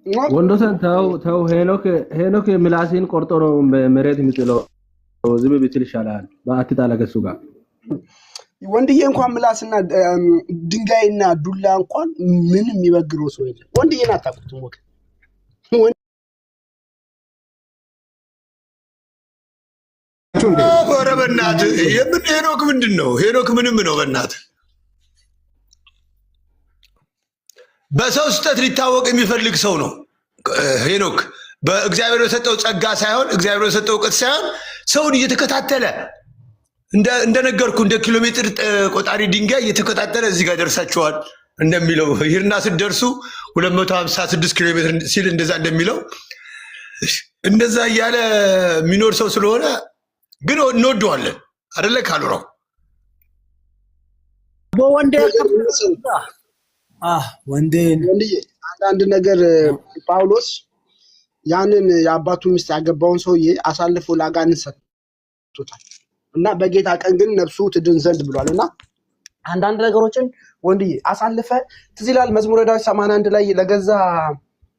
ወንዶሰን ተው ሄኖክ ምላስን ቆርጦ ነው መሬት የሚጥለው ዝም ቢትል ይሻላል በአትጣላ ከሱ ጋር ወንድዬ እንኳን ምላስና ድንጋይና ዱላ እንኳን ምንም የሚበግረው ሰው የለም ወንድዬን አታውቁትም ወክ ኧረ በእናትህ የምን ሄኖክ ምንድነው ሄኖክ ምንም ነው በእናትህ በሰው ስተት ሊታወቅ የሚፈልግ ሰው ነው ሄኖክ በእግዚአብሔር የሰጠው ጸጋ ሳይሆን እግዚአብሔር የሰጠው ዕውቀት ሳይሆን ሰውን እየተከታተለ እንደነገርኩ እንደ ኪሎ ሜትር ቆጣሪ ድንጋይ እየተከታተለ እዚህ ጋር ደርሳቸዋል እንደሚለው ይርና ሲደርሱ 256 ኪሎ ሜትር ሲል እንደዛ እንደሚለው እንደዛ ያለ ሚኖር ሰው ስለሆነ ግን እንወደዋለን አይደለ ካሉራው በወንዴ ወንዴ አንድ ነገር ጳውሎስ ያንን የአባቱ ሚስት ያገባውን ሰውዬ አሳልፎ ለአጋንንት ሰጥቶታል እና በጌታ ቀን ግን ነፍሱ ትድን ዘንድ ብሏልና አንዳንድ ነገሮችን ወንድዬ አሳልፈ ትዝ ይላል መዝሙረ ዳዊት 81 ላይ ለገዛ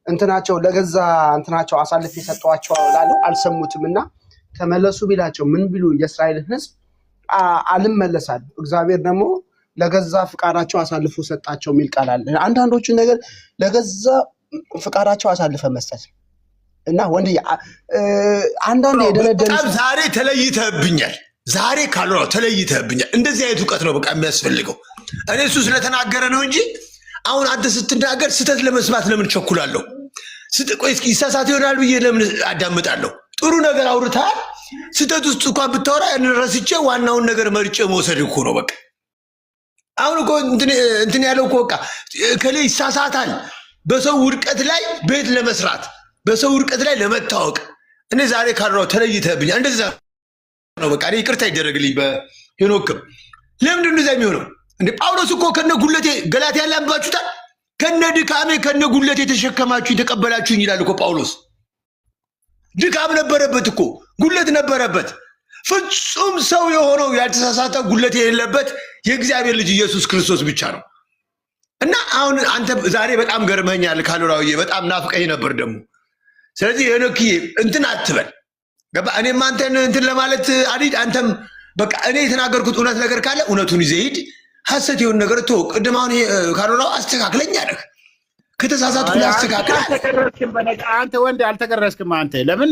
እንትናቸው አሳልፈ የሰጧቸው አልሰሙትምና ተመለሱ ቢላቸው ምን ቢሉ የእስራኤል ሕዝብ አልመለሳል እግዚአብሔር ደግሞ ለገዛ ፍቃዳቸው አሳልፎ ሰጣቸው ሚል ቃል አለ አንዳንዶቹ ነገር ለገዛ ፍቃዳቸው አሳልፈ መስጠት እና ወንድዬ አንዳንድ የደነደነ ዛሬ ተለይተብኛል ዛሬ ካሉራው ተለይተብኛል እንደዚህ አይነት ዕውቀት ነው በቃ የሚያስፈልገው እኔ እሱ ስለተናገረ ነው እንጂ አሁን አንተ ስትናገር ስተት ለመስማት ለምን ቸኩላለሁ ቆይ እስኪ ይሳሳት ይሆናል ብዬ ለምን አዳምጣለሁ ጥሩ ነገር አውርታል ስተት ውስጥ እንኳን ብታወራ እንረስቼ ዋናውን ነገር መርጬ መውሰድ እኮ ነው በቃ አሁን እኮ እንትን ያለው እኮ በቃ ከሌ ይሳሳታል በሰው ውድቀት ላይ ቤት ለመስራት በሰው ውድቀት ላይ ለመታወቅ እኔ ዛሬ ካሉራው ተለይተብኛል እንደዛ ነው በቃ ይቅርታ ይደረግልኝ በሄኖክም ለምንድን ነው የሚሆነው እንደ ጳውሎስ እኮ ከነጉለቴ ገላትያ ላይ አንባችሁታል ከነድካሜ ከነጉለቴ ተሸከማችሁ ተቀበላችሁኝ ይላል እኮ ጳውሎስ ድካም ነበረበት እኮ ጉለት ነበረበት ፍጹም ሰው የሆነው ያልተሳሳተ ጉለት የሌለበት የእግዚአብሔር ልጅ ኢየሱስ ክርስቶስ ብቻ ነው እና አሁን አንተ ዛሬ በጣም ገርመኛል ካሉራውዬ በጣም ናፍቀኝ ነበር ደግሞ ስለዚህ ሄኖክዬ እንትን አትበል ገባ እኔም አንተን እንትን ለማለት አዲድ አንተም በቃ እኔ የተናገርኩት እውነት ነገር ካለ እውነቱን ይዘህ ሂድ ሐሰት የሆነ ነገር ተው ቅድም አሁን ካሉራው አስተካክለኛ ነህ ከተሳሳትኩ ላስተካክል አንተ ወንድ አልተገረዝክም አንተ ለምን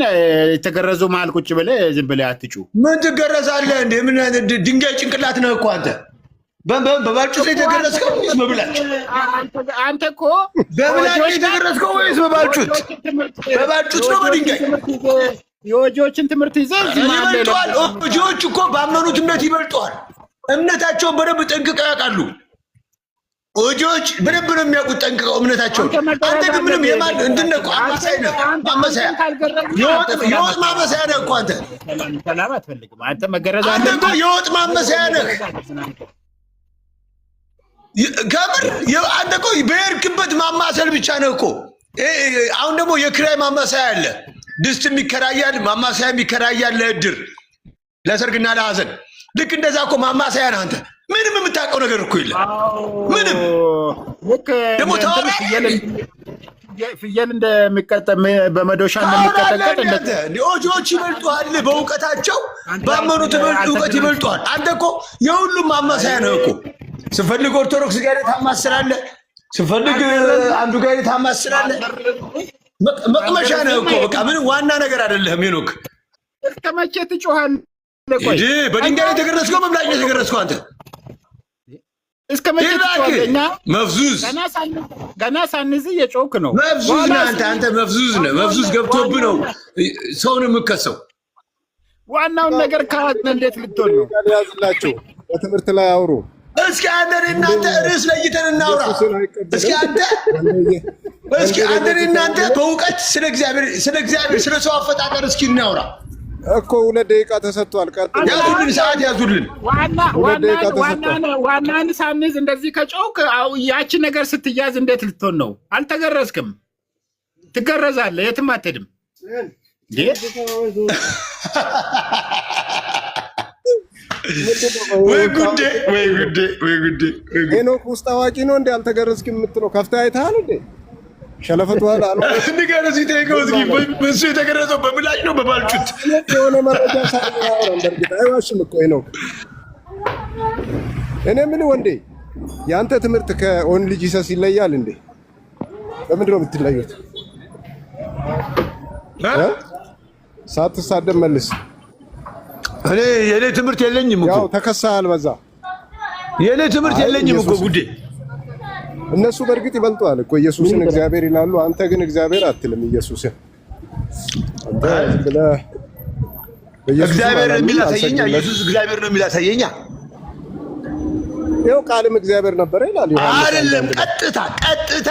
የተገረዙ መሀል ቁጭ ብለህ ዝም ብለህ አትጩ ምን ትገረዛለህ እንደ ምን ድንጋይ ጭንቅላት ነው እኮ አንተ በባልጩት የተገረዝከው ወይስ በብላጭ አንተ እኮ በብላጭ የተገረዝከው ወይስ በባልጩት ነው በድንጋይ የወጆችን ትምህርት ይዘህ ይበልጠዋል ወጆች እኮ ባመኑት እምነት ይበልጠዋል እምነታቸውን በደንብ ጠንቅቀው ያውቃሉ ወጆች በደንብ ነው የሚያውቁት ጠንቅቀው እምነታቸውን አንተ ግን ምንም የማን እንድነቁ አማሳይ ነው ማመሳያ የወጥ ማመሳያ ነው እኮ አንተ ሰላም አትፈልግም አንተ መገረዝ አንተ እኮ የወጥ ማመሳያ ነህ ከምር አንተ እኮ በሄድክበት ማማሰል ብቻ ነው እኮ አሁን ደግሞ የክራይ ማማሳያ አለ ድስት የሚከራያል ማማሳያ የሚከራያል ለእድር ለሰርግና ለሐዘን ልክ እንደዛ እኮ ማማሳያ ነህ አንተ ምንም የምታውቀው ነገር እኮ የለም ምንም ደግሞ ፍየል እንደሚቀጠም በመዶሻ እንደሚቀጠቀጥ ኦጆች ይበልጡሃል በእውቀታቸው ባመኑት እውቀት ይበልጡሃል አንተ እኮ የሁሉም ማማሳያ ነው እኮ ስፈልግ ኦርቶዶክስ ጋር ታማስላለህ ስፈልግ አንዱ ጋር ታማስላለህ መቅመሻ ነው እኮ በቃ ምን ዋና ነገር አይደለም ሄኖክ እስከመቼ ትጮሃለህ ቆይ በድንጋይ የተገረዝከው በብላጭ የተገረዝከው አንተ እስከመቼ ትጮሃለህ መፍዙዝ ገና ሳንዝ እየጮክ ነው መፍዙዝ ነህ አንተ መፍዙዝ ነህ መፍዙዝ ገብቶብህ ነው ሰውን የምከሰው ዋናውን ነገር ካህን እንዴት ልትሆን ነው ያዝላችሁ በትምህርት ላይ አውሩ እስኪ አንተ እናንተ ርዕስ ለይተን እናውራ እስኪ አንተ እናንተ በእውቀት ስለ እግዚአብሔር ስለ ሰው አፈጣጠር እስኪ እናውራ እኮ 2 ደቂቃ ተሰጥቷል ያዙልን ሰዓት ያዙልን ዋናን ሳንዝ እንደዚህ ከጮክ ያቺ ነገር ስትያዝ እንዴት ልትሆን ነው አልተገረዝክም ትገረዛለህ የትም አትሄድም ወይ ጉዴ ሄኖክ ውስጥ አዋቂ ነው እንዴ አልተገረዝክም የምትለው ከፍተህ አይተሃል እንዴ ሸለፈቱ አለ ንገረው ሲጠይቀው እስኪ በሱ የተገረዘው በምላጭ ነው በባልጩት የሆነ መረጃ ሳይሆን በእርግጥ አይዋሽም እኮ ነው። እኔ ምን ወንዴ ያንተ ትምህርት ከኦንሊ ጂሰስ ይለያል እንዴ? በምንድን ነው የምትለዩት? ሳትሳደብ መልስ። እኔ የኔ ትምህርት የለኝም እኮ። ያው ተከሳሃል በዛ። የኔ ትምህርት የለኝም እኮ ጉዴ። እነሱ በእርግጥ ይበልጧል እኮ ኢየሱስን እግዚአብሔር ይላሉ። አንተ ግን እግዚአብሔር አትልም ኢየሱስን። አንተ ብለህ እግዚአብሔር ነው የሚላሳየኛ። ኢየሱስ እግዚአብሔር ነው የሚላሳየኛ። ይኸው ቃልም እግዚአብሔር ነበር ይላል ዮሐንስ። አይደለም ቀጥታ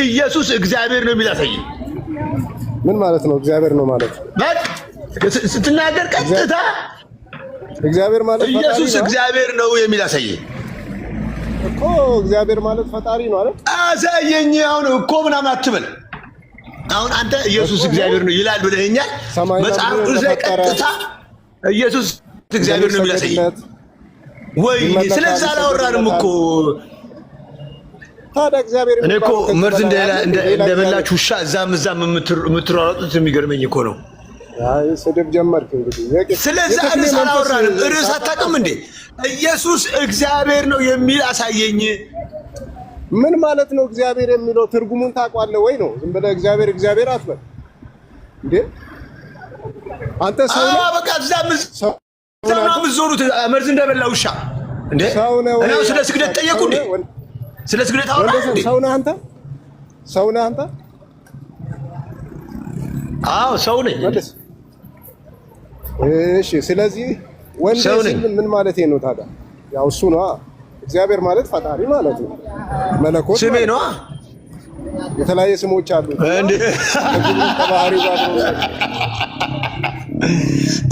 ኢየሱስ እግዚአብሔር ነው የሚላሳየኝ። ምን ማለት ነው? እግዚአብሔር ነው ማለት ስትናገር ቀጥታ እግዚአብሔር ማለት ኢየሱስ እግዚአብሔር ነው የሚላሳየኝ እኮ። እግዚአብሔር ማለት ፈጣሪ ነው አይደል? አሳየኝ። አሁን እኮ ምናምን አትበል። አሁን አንተ ኢየሱስ እግዚአብሔር ነው ይላል ብለኸኛል። መጽሐፍ ቅዱስ ላይ ቀጥታ ኢየሱስ እግዚአብሔር ነው የሚላሳየኝ ወይ? ስለዚህ አላወራንም እኮ። ታዲያ እግዚአብሔር እኔ እኮ መርዝ እንደበላች ውሻ እዛም የምትሯሯጡት የሚገርመኝ እኮ ነው። አይ ስድብ ጀመርክ እንግዲህ። ስለዚህ ርዕስ አላወራንም። ርዕስ አታውቅም እንዴ? ኢየሱስ እግዚአብሔር ነው የሚል አሳየኝ። ምን ማለት ነው እግዚአብሔር የሚለው? ትርጉሙን ታውቀዋለህ ወይ ነው? ዝም ብለህ እግዚአብሔር እግዚአብሔር አትበል እንዴ አንተ ሰው ነው። በቃ እዛም ነው የምትዞሩት መርዝ እንደበላ ውሻ እንዴ። እኔ ስለ ስግደት ጠየቁ እንዴ? ስለ ስግደት አወራ እንዴ? ሰው ነህ አንተ? ሰው ነህ አንተ? አዎ ሰው ነኝ። እሺ ስለዚህ ወንድ ምን ማለት ነው ታዲያ? ያው እሱ ነው እግዚአብሔር ማለት ፈጣሪ ማለት ነው። መለኮት ስሜ ነው። የተለያየ ስሞች አሉ እንዴ? ከባህሪ ጋር ነው።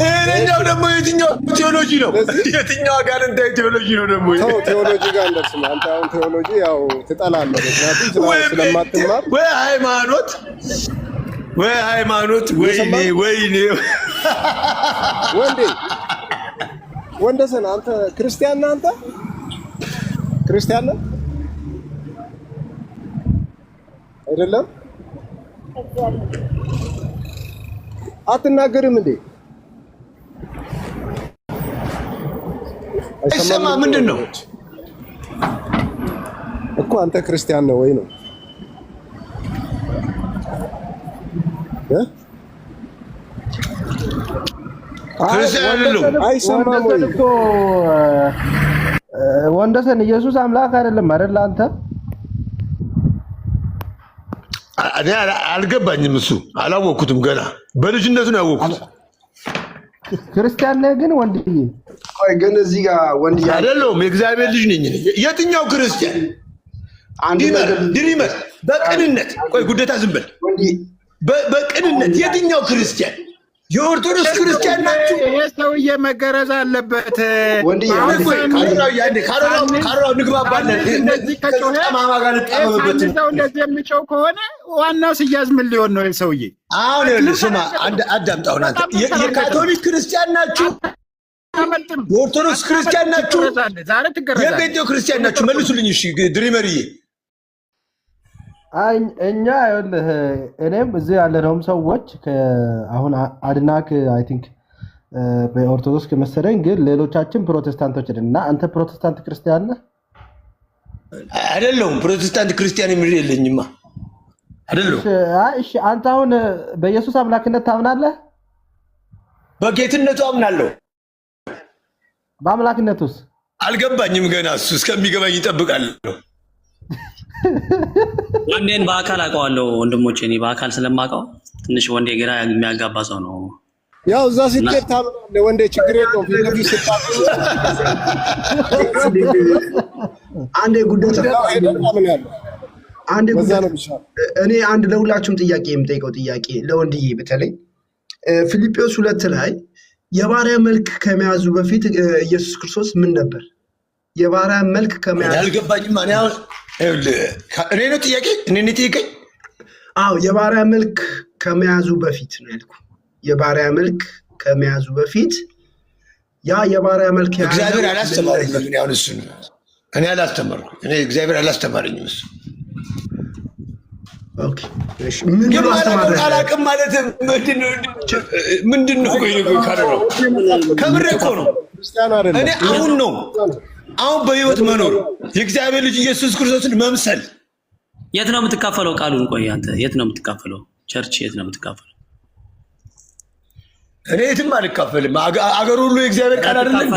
እኔኛው ደግሞ የትኛው ቴዎሎጂ ነው? የትኛው ጋር እንደ ቴዎሎጂ ነው ደግሞ? ተው ቴዎሎጂ ጋር እንደርስም። አንተ አሁን ቴዎሎጂ ያው ትጠላለህ፣ ምክንያቱም ስለማትማር ወይ ሃይማኖት ወይኔ ወንደሰን አንተ ክርስቲያን ነህ? አንተ ክርስቲያን ነህ አይደለም? አትናገርም እንዴ? አይሰማ ምንድን ነው እኮ አንተ ክርስቲያን ነህ ወይ ነው? ክርስቲያን አይደለም። አይሰማም ወይ? ወንደሰን ኢየሱስ አምላክ አይደለም አይደል? አንተ እኔ አልገባኝም። እሱ አላወቅኩትም። ገና በልጅነቱ ነው ያወቅኩት። ክርስቲያን ነህ ግን ወንድዬ? ቆይ ግን እዚህ ጋር ወንድዬ አይደለሁም፣ የእግዚአብሔር ልጅ ነኝ። የትኛው ክርስቲያን? ድሪመር በቅንነት ቆይ፣ ጉደታ ዝም በል። በቅንነት የትኛው ክርስቲያን? የኦርቶዶክስ ክርስቲያን ናችሁ? ይሄ ሰውዬ መገረዝ አለበት። ካሮራው ንግባባለን። እንደዚህ ከጮኸ ሰው እንደዚህ የሚጮህ ከሆነ ዋናው ሲያዝ ምን ሊሆን ነው? ይሄ ሰውዬ አሁን ስማ፣ አዳምጣውን። አንተ የካቶሊክ ክርስቲያን ናችሁ? የኦርቶዶክስ ክርስቲያን ናችሁ? የጴንጤው ክርስቲያን ናችሁ? መልሱልኝ። እሺ ድሪመርዬ፣ እኛ ይኸውልህ እኔም እዚህ ያለነውም ሰዎች አሁን አድናክ አይ ቲንክ በኦርቶዶክስ መሰለኝ፣ ግን ሌሎቻችን ፕሮቴስታንቶች ነን። እና አንተ ፕሮቴስታንት ክርስቲያን ነህ? አይደለሁም። ፕሮቴስታንት ክርስቲያን የሚል የለኝማ። አይደለሁም። እሺ አንተ አሁን በኢየሱስ አምላክነት ታምናለህ? በጌትነቱ አምናለሁ። በአምላክነቱስ አልገባኝም ገና። እሱ እስከሚገባኝ ይጠብቃለሁ። ወንዴን በአካል አውቀዋለሁ ወንድሞቼ። እኔ በአካል ስለማውቀው ትንሽ ወንዴ ግራ የሚያጋባ ሰው ነው። ያው እዛ ስትሄድ ታምናለህ ወንዴ፣ ችግር የለውም። ፊት ለፊት አንዴ ጉዳይ እኔ አንድ ለሁላችሁም ጥያቄ የምጠይቀው ጥያቄ ለወንድዬ በተለይ ፊልጵስዩስ 2 ላይ የባሪያ መልክ ከመያዙ በፊት ኢየሱስ ክርስቶስ ምን ነበር? የባሪያ መልክ ከመያዙ አልገባኝም። እኔ ነው ጥያቄ? እኔ ነው ጥያቄ? አዎ የባሪያ መልክ ከመያዙ በፊት ነው ያልኩ። የባሪያ መልክ ከመያዙ በፊት ያ የባሪያ መልክ እግዚአብሔር አላስተማረኝም። እኔ አሁን እሱን እኔ አላስተማርኩም። እኔ እግዚአብሔር አላስተማረኝም። እሱ ኦኬ እሺ ምን አላቅም ማለት ምንድን ነው? ቆይ ካደረው ከምሬ እኮ ነው። እኔ አሁን በህይወት መኖር የእግዚአብሔር ልጅ ኢየሱስ ክርስቶስን መምሰል። የት ነው የምትካፈለው ቃሉን? ቆይ አንተ የት ነው የምትካፈለው? ቸርች የት ነው የምትካፈለው? እኔ የትም አልካፈልም። አገር ሁሉ የእግዚአብሔር ቃል አይደለም።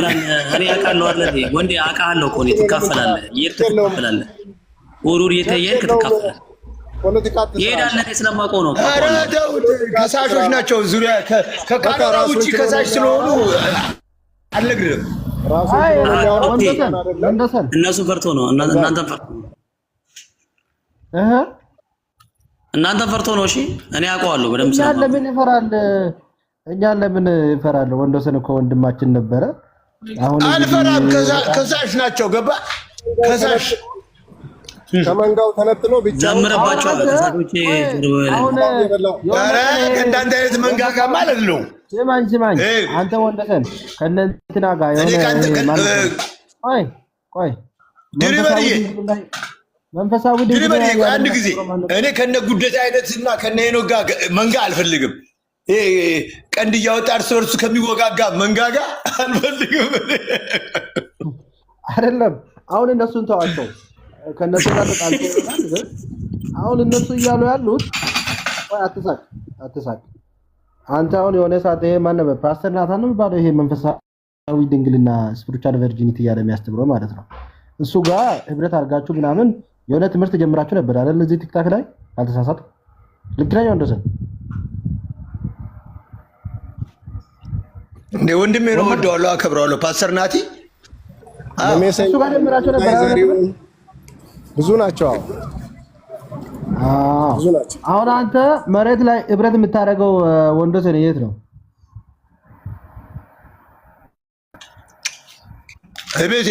እኔ አውቃለሁ አይደል? ወንዴ አውቃለሁ እኮ ነው። ትካፈላለህ፣ ትካፈላለህ፣ ወሩር የተየክ ትካፈላለህ። ይሄዳል። እኔ ስለማውቀው ነው። ኧረ ተው፣ ከሳሾች ናቸው። ዙሪያ ከካሜራ ውጪ ከሳሽ ስለሆኑ አልነግርህም። እነሱ ፈርቶ ነው። እናንተን ፈርቶ ነው። እናንተን ፈርቶ ነው። እሺ እኔ አውቀዋለሁ በደምብ ስለማውቀው። ለምን ይፈራል? እኛን ለምን ይፈራል? ወንዶሰን እኮ ወንድማችን ነበረ። አሁን አልፈራም። ከሳሽ ናቸው። ገባ? ከሳሽ ከመንጋው ተነጥሎ ብቻ ጀምረባቸዋል። ከሳሾቼ አሁን ኧረ እንዳንተ አይነት መንጋጋ ማለት ነው። ስማኝ አንተ ወንዶሰን ከእነንትና ጋር ቆይ መንፈሳዊ ድሪበሪ አንድ ጊዜ እኔ ከነ ጉደት አይነትና ከነ ሄኖክ ጋር መንጋ አልፈልግም። ቀንድ እያወጣ እርስ በርሱ ከሚወጋጋ መንጋጋ አልፈልግም። አይደለም አሁን እነሱን ተዋቸው። ከነሱ ጋር ተጣልተው አሁን እነሱ እያሉ ያሉት አትሳቅ። አንተ አሁን የሆነ ሰዓት ይሄ ማን ነበር? ፓስተር ናታን ነው የሚባለው። ይሄ መንፈሳዊ ድንግልና ስፒሪቹዋል ቨርጂኒቲ እያለ የሚያስተምረው ማለት ነው። እሱ ጋር ህብረት አድርጋችሁ ምናምን የሆነ ትምህርት ጀምራችሁ ነበር አይደል? እዚህ ቲክታክ ላይ አልተሳሳት። ልክ ነኝ ወንዶሰን? እንደ ወንድሜ ነው፣ ወደዋለሁ፣ አከብረዋለሁ። ፓስተር ናቲ እሱ ጋር ጀምራችሁ ነበር አይደል? ብዙ ናቸው። አሁን አንተ መሬት ላይ ህብረት የምታደርገው ወንዶሰን የት ነው? ቤቴ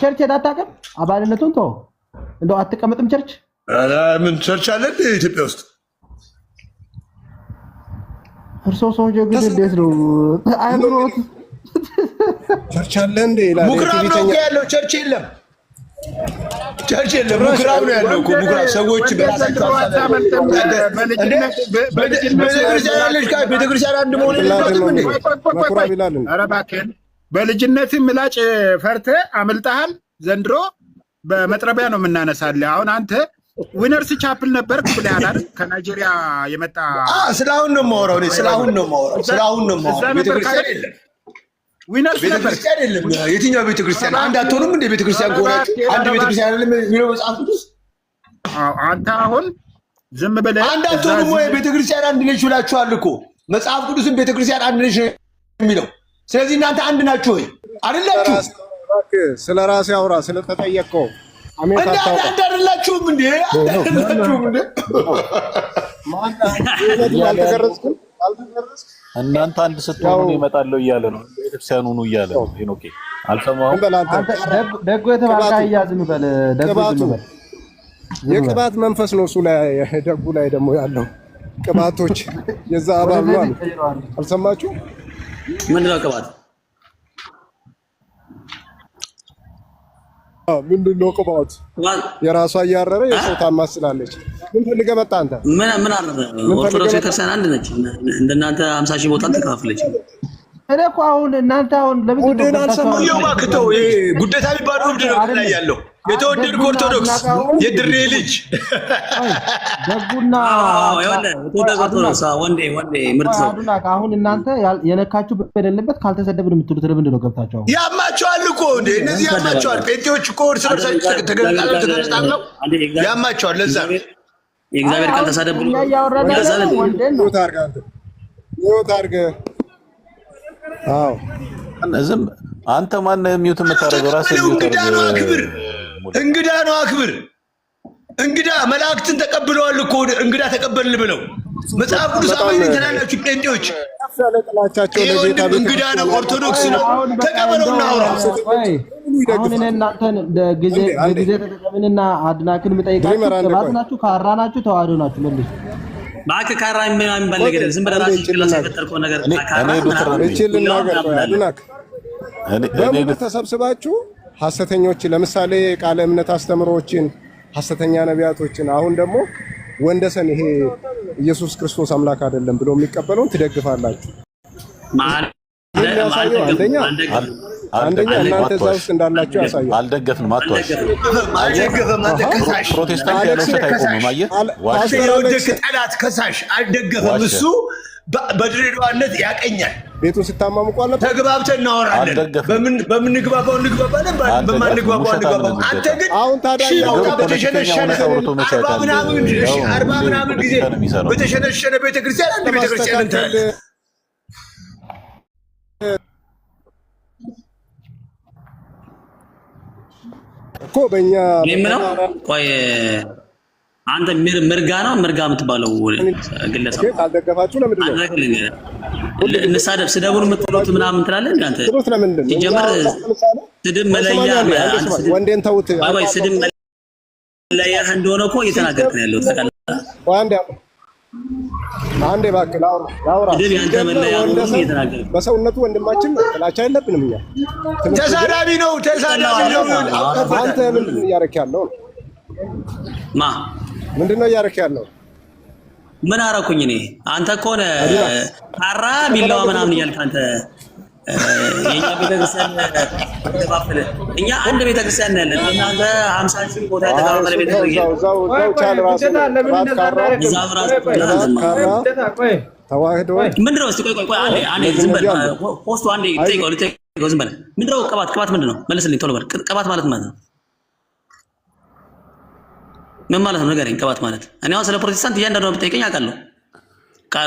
ቸርች አታውቅም? አባልነቱን ተው። እንደው አትቀመጥም ቸርች? ምን ቸርች አለ ኢትዮጵያ ውስጥ? እርሶ ሰውዬ ግን እንዴት ነው አይምሮት? ቸርች አለ እንዴ? ምኩራብ ነው ያለው፣ ቸርች የለም። ቸርች የለም፣ ምኩራብ ነው ያለው እኮ። ምኩራብ ሰዎች በራሳቸው ቤተክርስቲያን አንድ መሆን የለባትም እንዴ? ምኩራብ ይላል እንዴ? ኧረ እባክህን በልጅነት ምላጭ ፈርተህ አምልጠሃል። ዘንድሮ በመጥረቢያ ነው የምናነሳልህ። አሁን አንተ ዊነርስ ቻፕል ነበርክ ብለሃል አይደል? ከናይጄሪያ የመጣ ስለአሁን ነው የማወራው እኔ። ስለአሁን ነው የማወራው። ቤተክርስቲያን የለም። ዊነርስ ቤተክርስቲያን የለም። የትኛው ቤተክርስቲያን? አንድ አትሆኑም እንደ ቤተክርስቲያን ከሆናችሁ አንድ ቤተክርስቲያን አይደለም የሚለው መጽሐፍ ቅዱስ። አንተ አሁን ዝም ብለህ አንድ አትሆኑም ወይ? ቤተክርስቲያን አንድ ነች ብላችኋል እኮ። መጽሐፍ ቅዱስን ቤተክርስቲያን አንድ ነች የሚለው። ስለዚህ እናንተ አንድ ናችሁ ወይ? አይደላችሁ? ስለ ራሴ አውራ ስለተጠየቀው አሜን። ታጣው አንድ አይደላችሁም እንዴ? አይደላችሁም እንዴ? አልተገረዝኩም። እናንተ አንድ ስትሆኑ ይመጣለው እያለ ነው። ቤተክርስቲያኑ ነው እያለ ነው። ሄኖኬ አልሰማሁም። ደጎ የተባልካ ይያዝም በል። ደጎ ዝም በል። የቅባት መንፈስ ነው እሱ ላይ። ደጉ ላይ ደግሞ ያለው ቅባቶች የዛ አባብ ነው። አልሰማችሁ? ምንድን ነው ቅባት? ምንድን ነው ቅባት? የራሷ እያረረ የሰው ታማስላለች። ምን ፈልገህ መጣ አንተ? ምን አለ? ኦርቶዶክስ ቤተክርስቲያን አንድ ነች። እንደናንተ 50 ሺህ ቦታ ተከፋፍለች። እኔ እኮ አሁን እናንተ አሁን ለምን ነው ማክተው? ይሄ ጉደታ የሚባለው እብድ ነው ላይ ያለው። የተወደድክ ኦርቶዶክስ የድሬ ልጅ ደጉና ወንዴ ምርጥ ሰው። አሁን እናንተ የነካችሁ በሌለበት ካልተሰደብን የምትሉት ለምንድን ነው? ገብታችሁ ያማቸዋል እኮ እንዴ! እነዚህ ያማቸዋል። ጴንጤዎች እኮ እርስ በርሳቸው ተገለጣለው ያማቸዋል። ለዛ የእግዚአብሔር ቃል ተሳደብ ብሎ አዎ ዝም አንተ ማን ሚውት የምታደርገው? ራስህ እንግዳ ነው አክብር። እንግዳ መላእክትን ተቀብለዋል እኮ እንግዳ ተቀበልን ብለው መጽሐፍ ቅዱስ አማኝ ተናላችሁ ጴንጤዎች። እንግዳ ነው፣ ኦርቶዶክስ ነው። ተቀበለውና አውራ። አሁን እኔ እናንተን ጊዜ ተጠቀምንና አድናክን የምጠይቃችሁ ቅባት ናችሁ፣ ካራ ናችሁ፣ ተዋህዶ ናችሁ? መልሱ። እባክህ ካራ የሚባል ነገር ዝም ብለህ ራስህ ጭንቅላት የፈጠርከው ነገር በሙሉ ተሰብስባችሁ ሐሰተኞች ለምሳሌ ቃለ እምነት አስተምሮችን ሐሰተኛ ነቢያቶችን አሁን ደግሞ ወንደሰን ይሄ ኢየሱስ ክርስቶስ አምላክ አይደለም ብሎ የሚቀበለውን ትደግፋላችሁ። የሚያሳየው አንደኛ እናንተ እዛ ውስጥ እንዳላችሁ ያሳያል። አልደገፍንም። አትዋሽ። ፕሮቴስታንት ያለው ሰት አይቆምም። አየህ ጠላት ከሳሽ አልደገፈም። እሱ በድሬዳዋነት ያቀኛል። ቤቱን ስታማሙ ቋለ ተግባብተን እናወራለን። በምንግባባው እንግባባለን፣ በማንግባባው እንግባባለን። አንተ ግን አሁን ታዲያ በተሸነሸነ 40 ምናምን ጊዜ በተሸነሸነ ቤተክርስቲያን አንድ ቤተክርስቲያን እንታለ እኮ በእኛ ምንም ቆይ አንተ ምርጋ ነው ምርጋ የምትባለው ግለሰብ ካልደገፋችሁ ለምንድን ነው እንሳደብ ስደቡን የምትሉት ምናምን ትላለህ አንተ ትሉት ለምንድን ነው ሲጀምር ስድብ መለያ ወንዴን ተውት ወይ ስድብ መለያ እንደሆነ እኮ እየተናገርክ ነው ያለው ታውቃለህ አንዴ እባክህ ላውራ ስድብ ያንተ መለያ ነው እየተናገርክ በሰውነቱ ወንድማችን ጥላቻ የለብንም እኛ ተሳዳቢ ነው አንተ ምንድን እያደረክ ያለው ማ ምንድነው እያደረክ ያለው ምን አደረኩኝ እኔ አንተ እኮ ነህ ካራ ቢላዋ ምናምን እያልክ አንተ የኛ ቤተክርስቲያን ተባፈለ እኛ አንድ ቤተክርስቲያን ነው ያለን እናንተ 50 ሺህ ቦታ የተካፈለ ቤተክርስቲያን እዛው ቻል ራሱ ተዋህዶ ምንድነው እስቲ ቆይ አንዴ ዝም በል ፖስቱ አንዴ ልጠይቀው ዝም በል ምንድነው ቅባት ምንድነው መልስልኝ ቶሎ በል ቅባት ማለት ነው ምን ማለት ነው ንገረኝ ቅባት ማለት እኔ አሁን ስለ ፕሮቴስታንት እያንዳንዱ ብትጠይቀኝ አውቃለሁ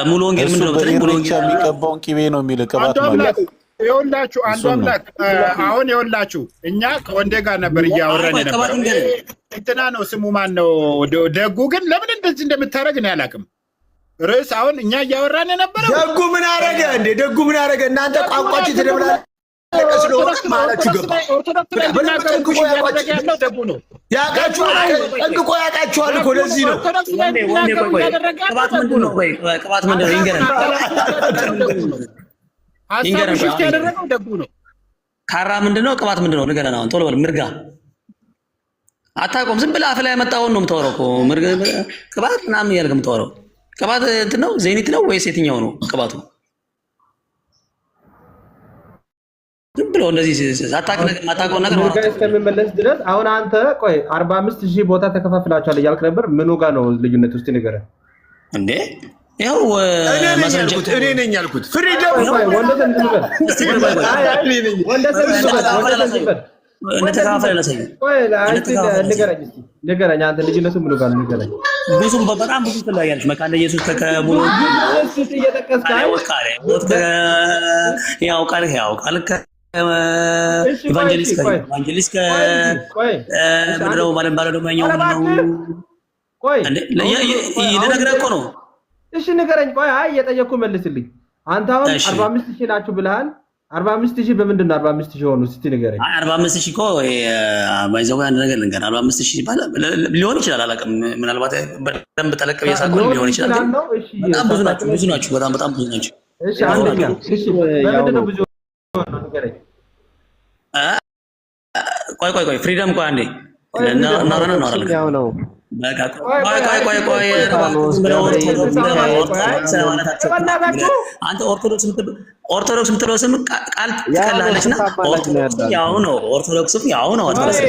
ሙሉ ወንጌል ምንድነው ብትለኝ ሙሉ ወንጌል የሚቀባውን ቂቤ ነው የሚል ቅባት ማለት ይኸውላችሁ አንዱ አምላክ አሁን ይኸውላችሁ እኛ ከወንዴ ጋር ነበር እያወራን ነበር እንትና ነው ስሙ ማን ነው ደጉ ግን ለምን እንደዚህ እንደምታረግ ነው ያላቅም ርዕስ አሁን እኛ እያወራን ነበር ደጉ ምን አረገ እንዴ ደጉ ምን አረገ እናንተ ቋንቋችሁ ተደብላ ለቀስሎ ማላችሁ ገባ ያቃችኋል እኮ ለዚህ ነው ቅባት ምንድነው ቅባት ምንድነው ሀሳቡ ሽፍት ያደረገው ደጉ ነው ካራ ምንድነው ቅባት ምንድነው ንገረን አሁን ቶሎ በል ምርጋ አታውቀውም ዝም ብለህ አፍ ላይ ያመጣውን ነው የምታወራው እኮ ምርጋ ቅባት ምናምን እያልክ የምታወራው ቅባት እንትን ነው ዜኒት ነው ወይስ የትኛው ነው ቅባቱ ዝም ብሎ እንደዚህ አታውቀው ነገር ነው እስከምመለስ ድረስ አሁን አንተ ቆይ 45000 ቦታ ተከፋፍላችኋል እያልክ ነበር ምኑ ጋር ነው ልዩነት ውስጥ ንገረን እንዴ ያው እኔ ነኝ ያልኩት ፍሪደም ወንደሰን ዝምበል ወንደሰን ዝምበል እንደተካፈለ ለሰኝ ቆይ ንገረኝ አንተ ልዩነቱ ምኑ ጋር ነው ንገረኝ ብዙም በጣም ብዙ ትለያለች መካነ ኢየሱስ ተከሙሉ ኢየሱስ እየተቀስካ ያው ቃል ኢቫንጀሊስት ምንድነው ማለት ደግሞ ያኛው ምንድነው ቆይ ልነግርህ እኮ ነው እሺ ንገረኝ ቆይ አይ እየጠየኩ መልስልኝ አንተ አሁን 45000 ናችሁ ብለሃል 45000 በምንድን ነው 45000 ሆኑ እስቲ ንገረኝ 45000 እኮ ባይዘው አንድ ነገር ልንገር 45000 ይባላል ሊሆን ይችላል አላውቅም ምናልባት በደንብ ተለቀው ያሳቀው ሊሆን ይችላል በጣም ብዙ ናችሁ በጣም ብዙ ናችሁ እሺ አንደኛ እሺ በምንድን ነው ብዙ ንገረኝ ቆይ ፍሪደም ቆይ አንዴ እናወራለን በቃ ቆይ አንተ ኦርቶዶክስ የምትለው ስም ቃል ትቀላለችና ኦርቶዶክስ ያው ነው አትበለስ